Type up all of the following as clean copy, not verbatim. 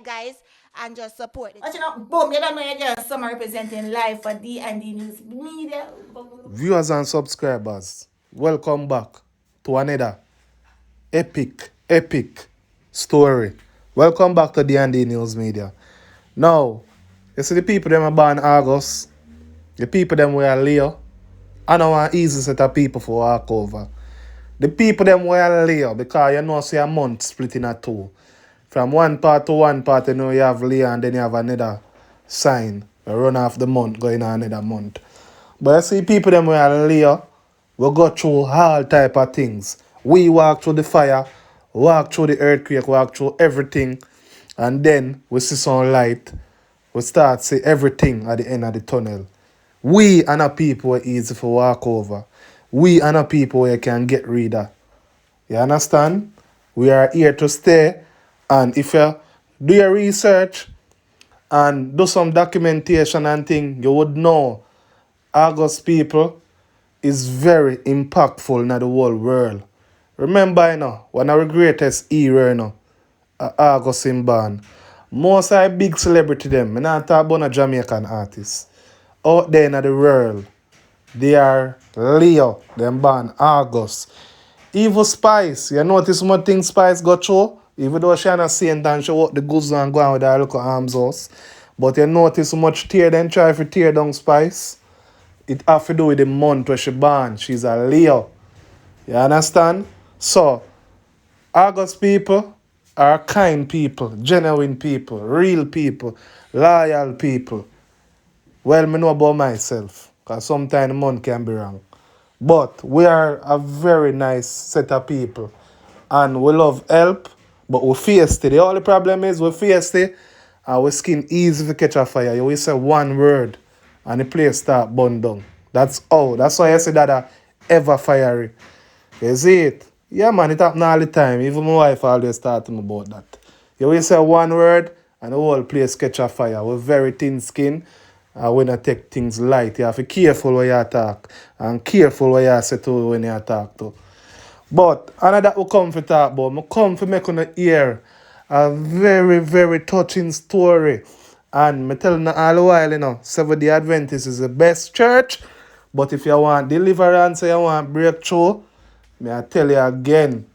guys, and just support it. But you know, boom, you don't know you're just summer representing live for D&D News Media. Viewers and subscribers, welcome back to another epic story. Welcome back to D&D News Media. Now, you see the people them are born August, the people them were Leo. I know an easy set of people for walk over. The people them were Leo because you know see a month split in a two. From one part to one part, you know you have Leo and then you have another sign. You run off the month, going on another month. But I see people them were Leo, we go through all type of things. We walk through the fire, walk through the earthquake, walk through everything, and then we see some light. We start see everything at the end of the tunnel. We and our people are easy for walk over. We and our people where you can get rid of. You understand? We are here to stay, and if you do your research and do some documentation and thing, you would know August people is very impactful in the whole world. Remember, one of the greatest era, August in born. Most of the big celebrity them, I not talk about a Jamaican artist. Out there in the world, they are Leo, them born August. Even Spice, you notice what thing Spice got through? Even though she not saying that she walk the goods and go on with her little arms house. But you notice how much tear them try to tear down Spice? It have to do with the month where she born. She's a Leo. You understand? So, August people are kind people, genuine people, real people, loyal people. Well, me know about myself, because sometimes the month can be wrong. But we are a very nice set of people. And we love help, but we feisty. The only problem is we feisty and we skin easy to catch a fire. You will say one word and the place start burn down. That's all. That's why I say that ever fiery. You see it? Yeah, man, it happen all the time. Even my wife always talk to me about that. You will say one word and the whole place catch a fire. We're very thin skin and we not take things light. You have to be careful when you talk and careful what you say to when you talk to. But another we come to talk about, I come to make you hear a very touching story. And I tell you all the while, Seventh-day Adventist is the best church. But if you want deliverance or you want breakthrough, may I tell you again,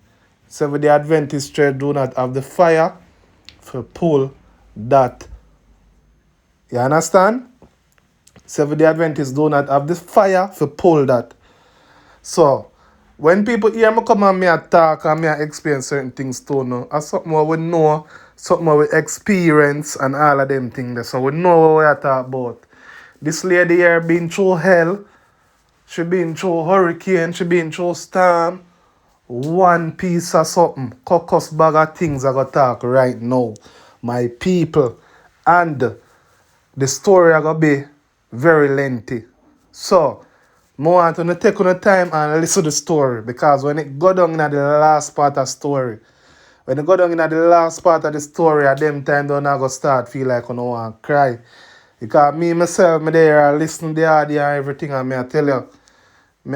Seventh-day Adventist church do not have the fire to pull that. You understand? Seventh-day Adventists do not have the fire to pull that. So, when people hear me come and me talk and me experience certain things too, and something we know, something we experience and all of them things. So we know what we are talking about. This lady here been through hell, she been through hurricane, she been through storm. One piece of something, caucus bag of things I gotta talk right now. My people. And the story I gotta be very lengthy. So, I want to take on time and listen to the story, because when it go down in the last part of the story, when it go down in the last part of the story, at them time don't I go start feel like I don't want to cry. Because me myself, me there, I listen to the audio and everything, and I tell you,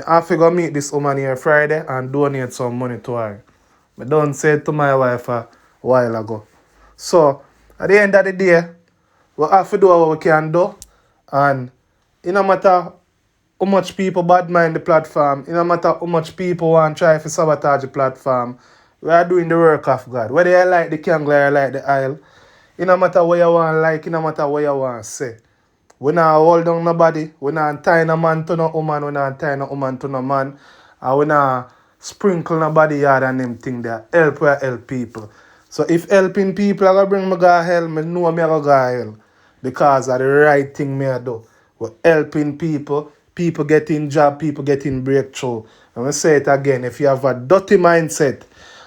I have to go meet this woman here Friday and donate some money to her. I done said to my wife a while ago. So, at the end of the day, we have to do what we can do, and it no matter how much people bad mind the platform, it no matter how much people want to try to sabotage the platform, we are doing the work of God. Whether you like the candle or you like the aisle, it no matter what you want like, it no matter what you want to say. We not hold down nobody, we not tie no man to no woman, we not tie no woman to no man, and we not sprinkle nobody yard and them thing there. Help we help people. So if helping people are going to bring me to hell, I know I go to hell. Because of the right thing me I do. We're helping people, people getting job, people getting breakthrough. And we say it again, if you have a dirty mindset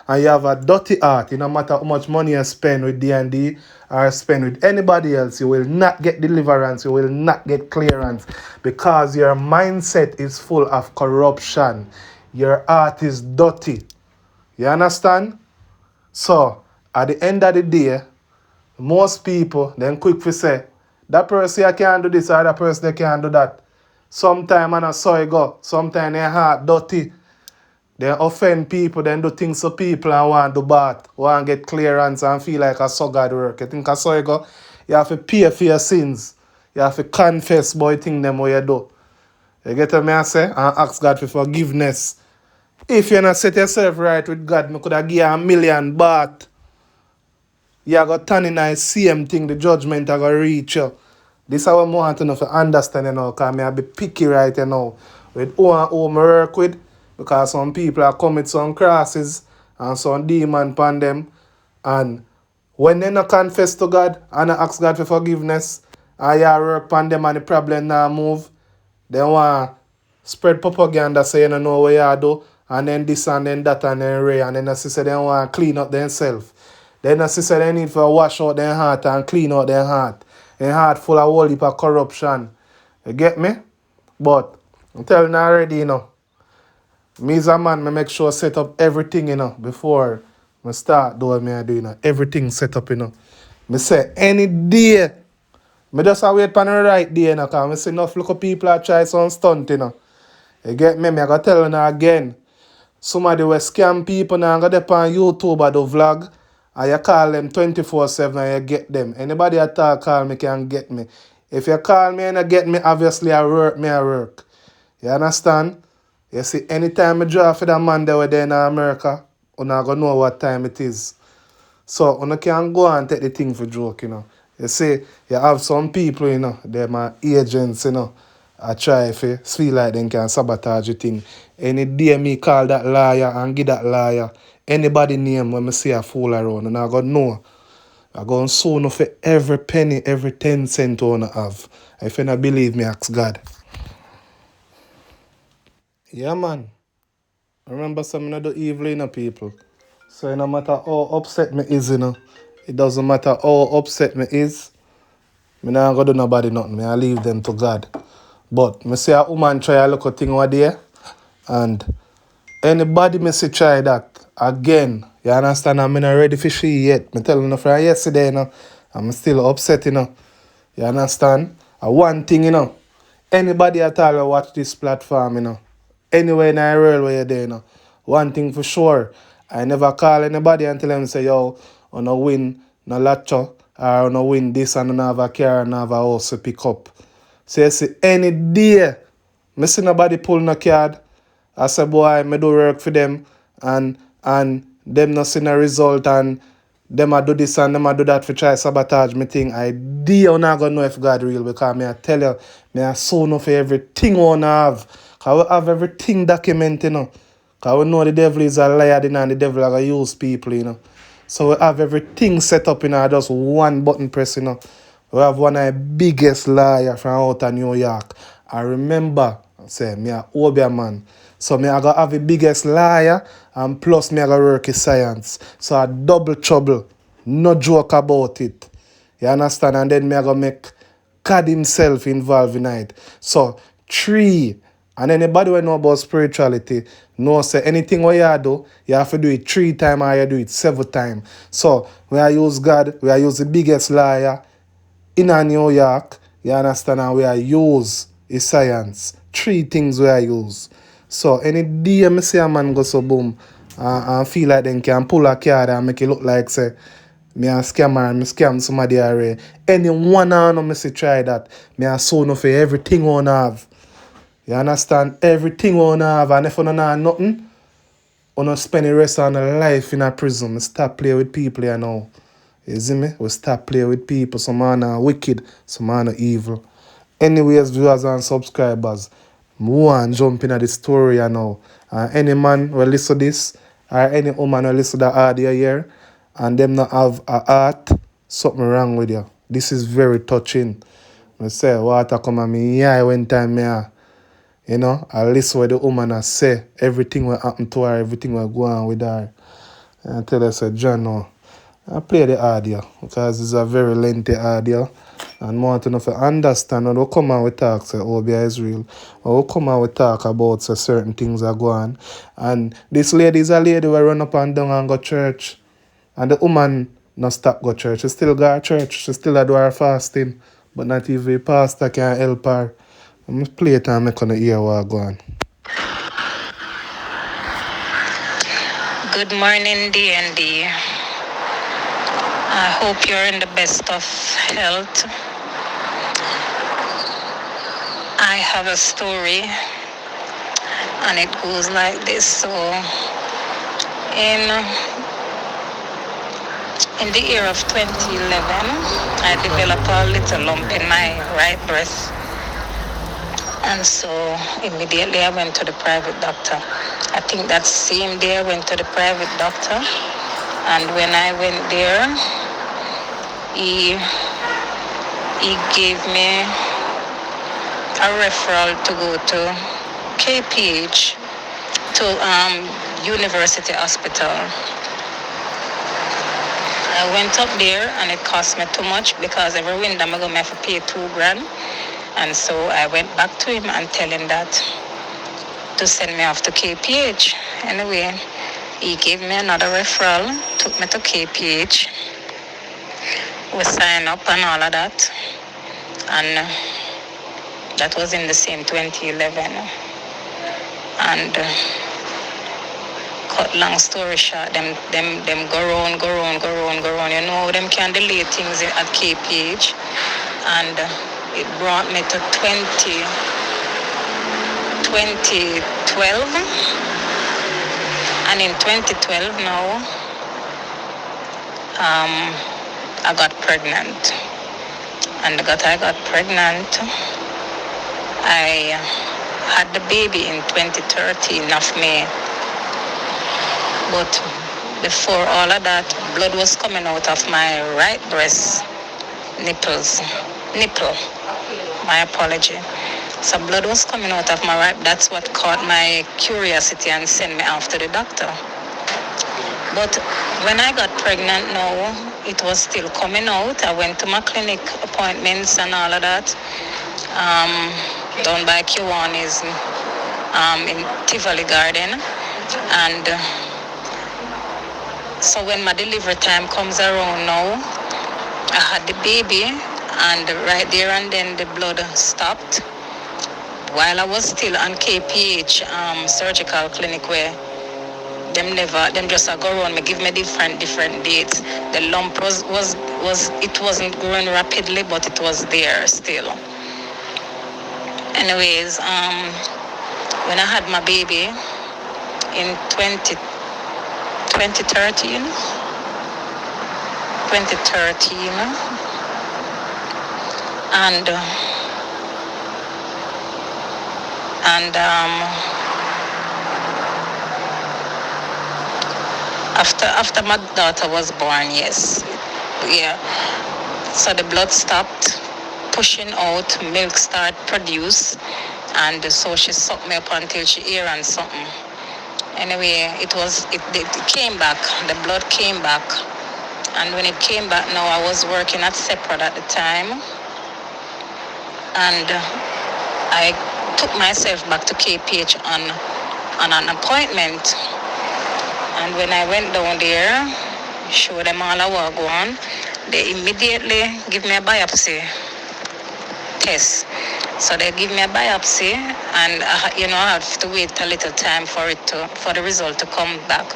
and you have a dirty heart, it no matter how much money you spend with D&D or spend with anybody else, you will not get deliverance, you will not get clearance, because your mindset is full of corruption. Your heart is dirty. You understand? So, at the end of the day, most people then quick to say, that person I can't do this or that person they can't do that. Sometimes I saw it go. Sometimes their heart dirty. They offend people, then do things to people and want to do bad, want to get clearance and feel like I saw God work. You think I saw you go? You have to pay for your sins. You have to confess boy thing them what you do. You get what I say? And ask God for forgiveness. If you not set yourself right with God, I could have give you $1,000,000 baht. You got turn in the same thing, the judgment I got reach you. This is what I want to know for understand, because I be picky right now with who and who I work with, because some people are commit some crosses and some demon upon them, and when they not confess to God and not ask God for forgiveness, and you work upon them and the problem now move, they want spread propaganda say you don't know what you do, and then this and then that and then ray, and then I say they want to clean up themselves. Then I say they need to wash out their heart and clean out their heart. Their heart full of whole heap of corruption. You get me? But I'm telling you already, me as a man, I make sure I set up everything, before I start doing what I do, Everything set up, I say any day, I just wait for the right day, because I see enough local people that try some stunt, You get me? I gotta tell you again. Somebody will scam people now and go up on YouTube or do vlog, and you call them 24/7 and you get them. Anybody at all call me can get me. If you call me and you get me, obviously I work. You understand? You see, anytime I draw for that man that were there in America, you're not going to know what time it is. So you can go and take the thing for joke, You see, you have some people, they're my agents, I try to feel like they can sabotage the thing. Any day me call that liar and give that liar anybody name when I see a fool around, and I go know. I go and sue no for every penny, every 10 cent I have. If you not believe me, ask God. Yeah, man. Remember, some of the evil, people. So no matter how upset me is, it doesn't matter how upset me is. Me not go do nobody nothing. I leave them to God. But me see a woman try a little thing over there, and anybody me see try that again, you understand? I'm not ready for she yet. Me tell you from yesterday, I'm still upset, You understand? One thing, anybody at all who watch this platform, anywhere in the world where you're there, one thing for sure, I never call anybody and tell them, say, yo, I no win no lotto, or I no win this and I have a car and I have a house to pick up. So you see, any day, I see nobody pull no card, I say, boy, I do work for them, and them not see no result, and them a do this and them a do that for try sabotage me thing. I deal not gonna know if God real, because me I tell you, me I so know for everything we have. Cause we have everything documented, Cause we know the devil is a liar, and the devil are gonna use people, So we have everything set up, just one button press, We have one of the biggest liar from out of New York. I remember, say, me a Obeah man. So me I go have the biggest liar, and plus me I go work in science. So I double trouble. No joke about it. You understand? And then me I go make God himself involved in it. So 3. And anybody who know about spirituality know say anything what you do, you have to do it 3 times or you do it 7 times. So when I use God, we I use the biggest liar in a New York, you understand, and we I use is science. 3 things we I use. So any day I see a man go so boom and feel like they can pull a card and make it look like say me a scammer and me scam somebody already. Any one on me see try that. Me a so no for everything on have. You understand? Everything on have, and if you don't have nothing, you don't spend the rest of your life in a prison. Me stop playing with people here now. You see me? We stop playing with people. Some man are wicked, some man are evil. Anyways, viewers and subscribers, I want to jump into the story now. Any man will listen to this, or any woman will listen to the audio here, and them not have a heart, something wrong with you. This is very touching. I say, water come at me, yeah, one time, yeah. I listen what the woman has say, everything will happen to her, everything will go on with her. And I tell her, say, John, no. I play the audio because it's a very lengthy audio, and want to know if you understand when we come and we talk, say Obeah is real. When we come and we talk about say, certain things are going, and this lady is a lady who run up and down and go church, and the woman not stop go church. She still go to church, she still do her fasting, but not even the pastor can help her. I'm play it and make on the ear what go on. Good morning, D&D. I hope you're in the best of health. I have a story, and it goes like this. So, in the year of 2011, I developed a little lump in my right breast. And so immediately I went to the private doctor. I think that same day I went to the private doctor. And when I went there, he gave me a referral to go to KPH, to University Hospital. I went up there and it cost me too much because every window I'm going to have to pay $2,000. And so I went back to him and tell him that to send me off to KPH. Anyway, he gave me another referral, took me to KPH. We signed up and all of that. And that was in the same 2011. And cut long story short, them go round. You know, them can delay things at KPH. And it brought me to 2012. And in 2012 now, I got pregnant. And I got pregnant, I had the baby in 2013 of May. But before all of that, blood was coming out of my right breast nipple. My apology. So blood was coming out of my right. That's what caught my curiosity and sent me off to the doctor. But when I got pregnant now, it was still coming out. I went to my clinic appointments and all of that. Down by Q1 is in Tivoli Garden. And so when my delivery time comes around now, I had the baby, and right there and then the blood stopped. While I was still on KPH surgical clinic, where them just go around me, give me different dates. The lump it wasn't growing rapidly, but it was there still. Anyways, when I had my baby in 2013, and after my daughter was born, yes, yeah. So the blood stopped pushing out, milk started produce, and so she sucked me up until she ear and something. Anyway, it came back. The blood came back, and when it came back, now I was working at Separate at the time, and I took myself back to KPH on an appointment. And when I went down there, showed them all I was going, they immediately give me a biopsy test. So they give me a biopsy, and I have to wait a little time for the result to come back.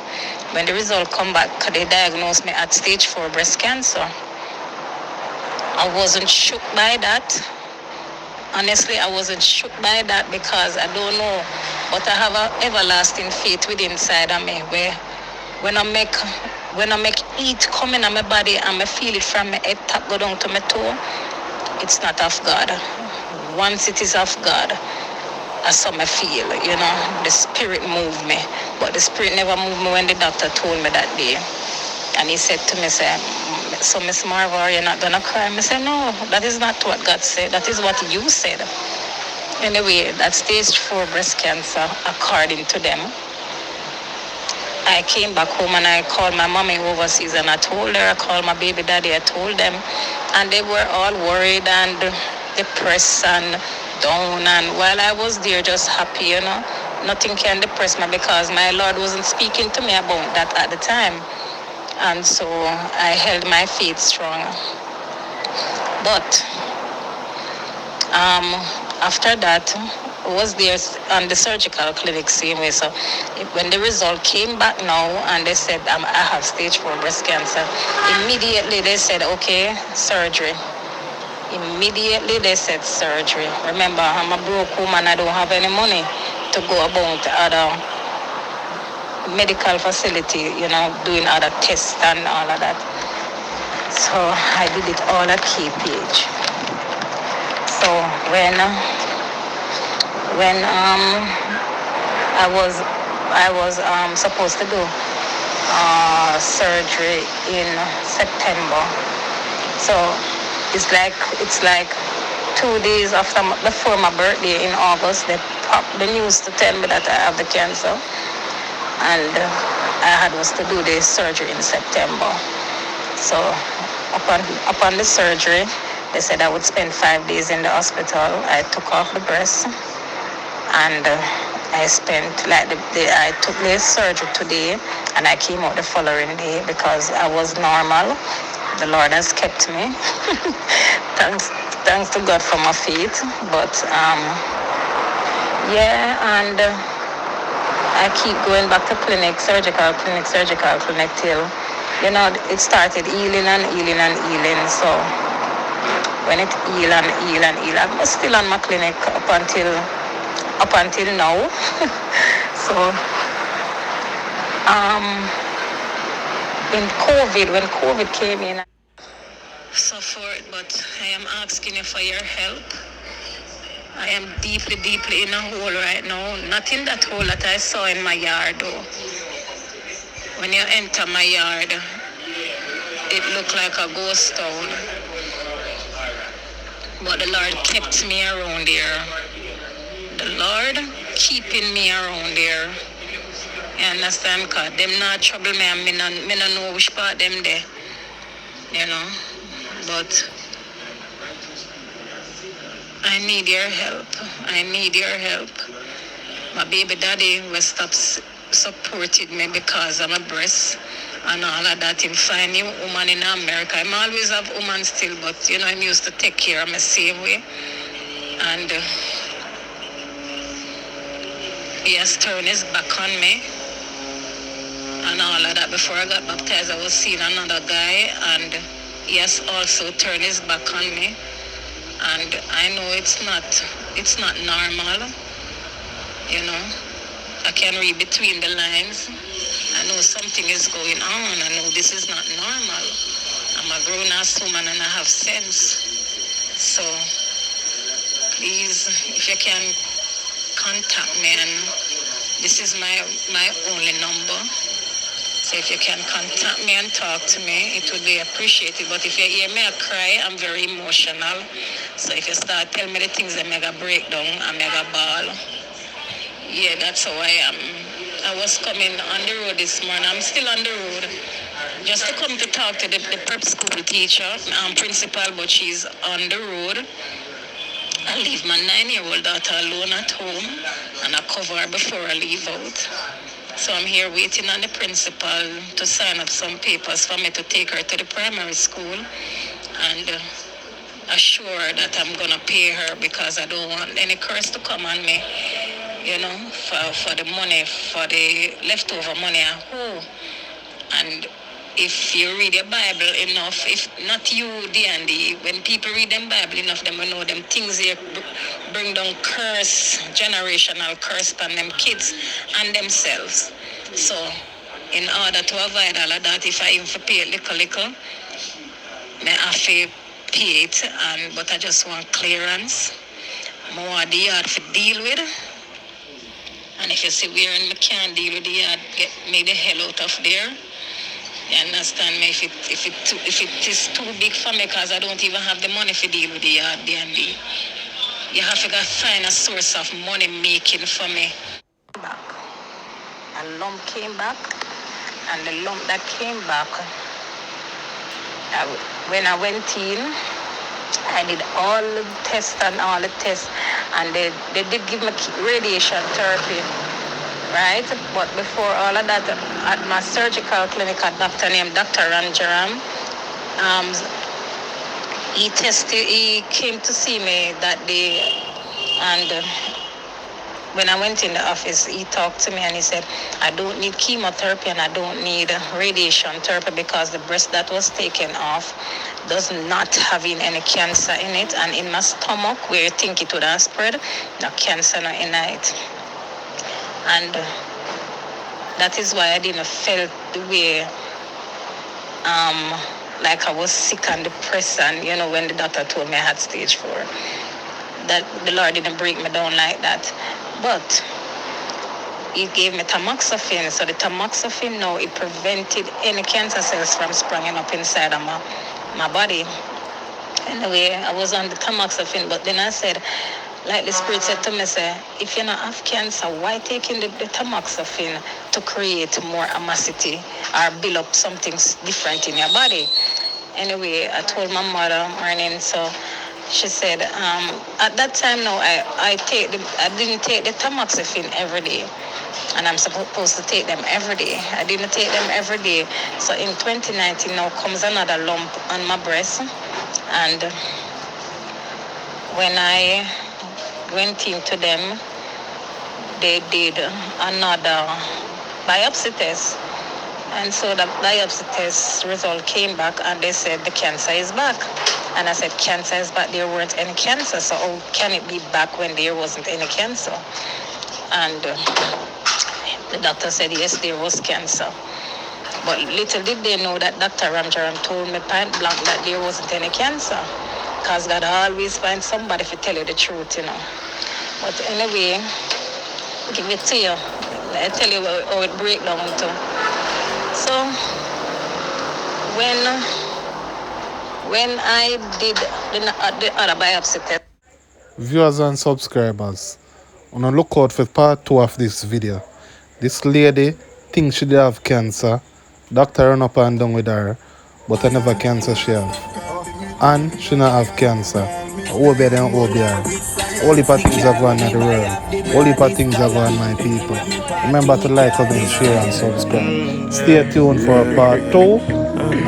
When the result come back, they diagnosed me at stage 4 breast cancer. I wasn't shook by that. Honestly, I wasn't shook by that because I don't know, but I have an everlasting faith within inside of me where when I make heat come in my body and I feel it from my head top go down to my toe, it's not of God. Once it is of God, I saw me feel, the spirit moved me. But the spirit never moved me when the doctor told me that day. And he said to me, so Miss Marva, you're not going to cry? I said, no, that is not what God said. That is what you said. Anyway, that's stage 4 breast cancer, according to them. I came back home and I called my mommy overseas and I told her, I called my baby daddy, I told them. And they were all worried and depressed and down. And while I was there just happy, nothing can depress me because my Lord wasn't speaking to me about that at the time. And so I held my faith strong. But after that, was there on the surgical clinic same way. So when the result came back now and they said I have stage 4 breast cancer, immediately they said, okay, surgery. Immediately they said surgery. Remember, I'm a broke woman. I don't have any money to go about other medical facility, doing other tests and all of that. So I did it all at KPH. So when I was supposed to do surgery in September. So it's like 2 days before my birthday in August, they popped the news to tell me that I have the cancer, and I had was to do the surgery in September. So upon the surgery, they said I would spend 5 days in the hospital. I took off the breast, and I spent I took the surgery today, and I came out the following day because I was normal. The Lord has kept me. Thanks to God for my faith. But and I keep going back to surgical clinic till it started healing and healing and healing. So when it heal and heal and heal, I'm still on my clinic up until now. So when COVID came in, suffered, but I am asking you for your help. I am deeply, deeply in a hole right now. Not in that hole that I saw in my yard, though. When you enter my yard, it looked like a ghost town. But the Lord kept me around there. The Lord keeping me around there. You understand? Because them not trouble me and me not know which part them there. But I need your help. I need your help. My baby daddy was stopped supported me because I'm a breast and all of that. Him find new woman in America. I'm always have woman still, but I'm used to take care of me same way. And he has turned his back on me and all of that. Before I got baptized, I was seeing another guy, and he has also turned his back on me. And I know it's not normal. I can read between the lines. I know something is going on. I know this is not normal. I'm a grown-ass woman and I have sense. So please, if you can contact me, and this is my only number. So if you can contact me and talk to me, it would be appreciated. But if you hear me cry, I'm very emotional. So if you start telling me the things that make a breakdown, I make a ball. Yeah, that's how I am. I was coming on the road this morning. I'm still on the road. Just to come to talk to the prep school teacher, principal, but she's on the road. I leave my 9-year-old daughter alone at home, and I cover her before I leave out. So I'm here waiting on the principal to sign up some papers for me to take her to the primary school and assure that I'm going to pay her, because I don't want any curse to come on me, for the money, for the leftover money at home. And if you read your Bible enough, if not you, D&D, when people read them Bible enough, them will know them things here bring down curse, generational curse on them kids and themselves. So in order to avoid all of that, if I even pay a little, I have to pay it, but I just want clearance. More the yard to deal with. And if you see where I can't deal with the yard, get me the hell out of there. You understand me? If it is too big for me, because I don't even have the money to deal with the yard, D&D. You have to find a source of money making for me. A lump came back, and the lump that came back, when I went in, I did all the tests, and they did give me radiation therapy, right? But before all of that, at my surgical clinic, a doctor named Dr. Ranjaram, he came to see me that day, and when I went in the office, he talked to me and he said, I don't need chemotherapy and I don't need radiation therapy because the breast that was taken off does not having any cancer in it. And in my stomach, where you think it would have spread, no cancer no in it. And that is why I didn't feel the way like I was sick and depressed, and when the doctor told me I had stage 4, that the Lord didn't break me down like that. But he gave me tamoxifen, so the tamoxifen now, it prevented any cancer cells from springing up inside of my body. Anyway, I was on the tamoxifen, but then I said, like the Spirit said to me, say, if you not have cancer, why taking the tamoxifen to create more amosity or build up something different in your body? Anyway, I told my mother morning, so she said, at that time now, I didn't take the tamoxifen every day. And I'm supposed to take them every day. I didn't take them every day. So in 2019 now comes another lump on my breast. And when I went into them, they did another biopsy test. And so the biopsy test result came back and they said the cancer is back. And I said, cancer is back, there weren't any cancer. So how can it be back when there wasn't any cancer? And the doctor said, yes, there was cancer. But little did they know that Dr. Ramjaram told me point blank that there wasn't any cancer. Because God always finds somebody to tell you the truth, But anyway, give it to you. I tell you how it breaks down to. So, when I did the other biopsy test. Viewers and subscribers, on a look out for part 2 of this video. This lady thinks she did have cancer. Doctor run up and down with her, but I never cancer she have. And she not have cancer. Obeah and Obeah. All heap of things are going on in the world. All heap of things are going on, my people. Remember to like, comment, share and subscribe. Stay tuned for part 2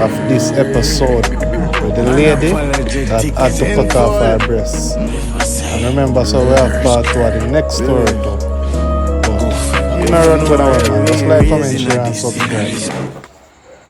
of this episode with the lady that had to cut off her breasts. And remember, so we have part 2 of the next story too. But you know run away, man. Just like, comment, share and subscribe.